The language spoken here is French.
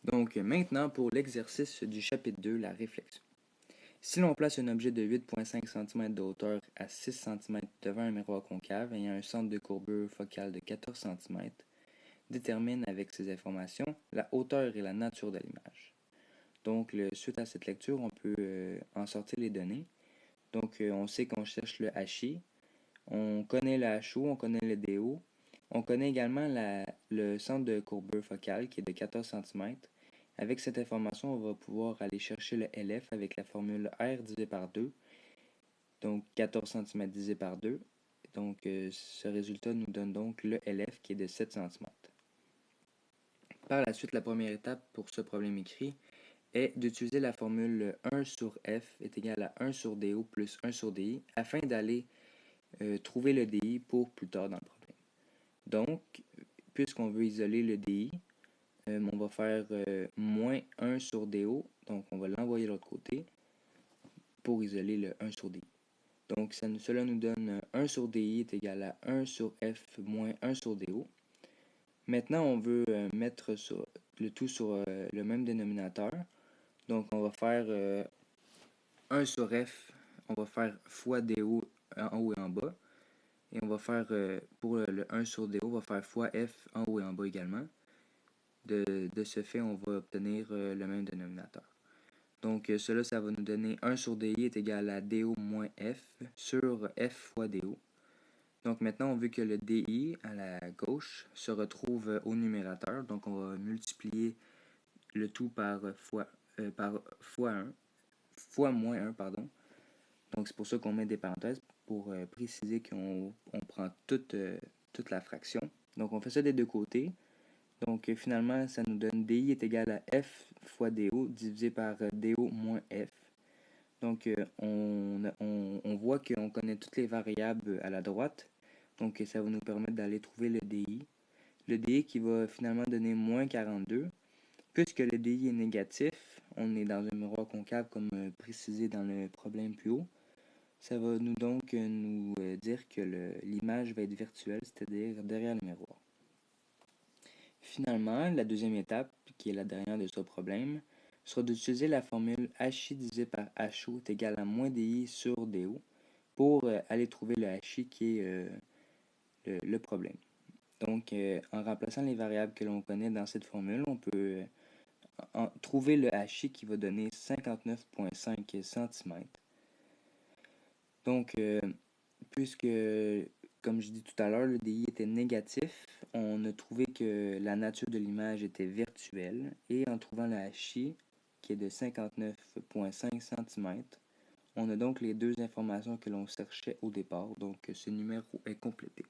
Donc maintenant pour l'exercice du chapitre 2, la réflexion. Si l'on place un objet de 8,5 cm de hauteur à 6 cm devant un miroir concave ayant un centre de courbure focale de 14 cm, détermine avec ces informations la hauteur et la nature de l'image. Donc suite à cette lecture, on peut en sortir les données. Donc on sait qu'on cherche le HI, on connaît le HO, on connaît le DO, on connaît également le centre de courbure focale qui est de 14 cm. Avec cette information, on va pouvoir aller chercher le LF avec la formule R divisé par 2, donc 14 cm divisé par 2. Donc ce résultat nous donne donc le LF qui est de 7 cm. Par la suite, la première étape pour ce problème écrit est d'utiliser la formule 1 sur F est égal à 1 sur DO plus 1 sur DI afin d'aller trouver le DI pour plus tard dans le problème. Donc, puisqu'on veut isoler le DI, on va faire moins 1 sur DO, donc on va l'envoyer de l'autre côté pour isoler le 1 sur DI. Donc, cela nous donne 1 sur DI est égal à 1 sur F moins 1 sur DO. Maintenant, on veut mettre le tout sur le même dénominateur. Donc, on va faire 1 sur F, on va faire fois DO en haut et en bas. Et on va faire, pour le 1 sur DO, on va faire fois F en haut et en bas également. De ce fait, on va obtenir le même dénominateur. Donc, cela, ça va nous donner 1 sur DI est égal à DO moins F sur F fois DO. Donc, maintenant, on veut que le DI à la gauche se retrouve au numérateur. Donc, on va multiplier le tout par fois 1, fois moins 1, pardon. Donc, c'est pour ça qu'on met des parenthèses pour préciser qu'on prend toute la fraction. Donc, on fait ça des deux côtés. Donc, finalement, ça nous donne DI est égal à F fois DO divisé par DO moins F. Donc, on voit qu'on connaît toutes les variables à la droite. Donc, ça va nous permettre d'aller trouver le DI. Le DI qui va finalement donner moins 42. Puisque le DI est négatif, on est dans un miroir concave comme précisé dans le problème plus haut. Ça va nous dire que l'image va être virtuelle, c'est-à-dire derrière le miroir. Finalement, la deuxième étape, qui est la dernière de ce problème, sera d'utiliser la formule HI divisé par HO est égal à moins DI sur DO pour aller trouver le HI qui est le problème. Donc, en remplaçant les variables que l'on connaît dans cette formule, on peut trouver le HI qui va donner 59,5 cm. Donc, puisque, comme je dis tout à l'heure, le DI était négatif, on a trouvé que la nature de l'image était virtuelle. Et en trouvant le HI, qui est de 59,5 cm, on a donc les deux informations que l'on cherchait au départ. Donc, ce numéro est complété.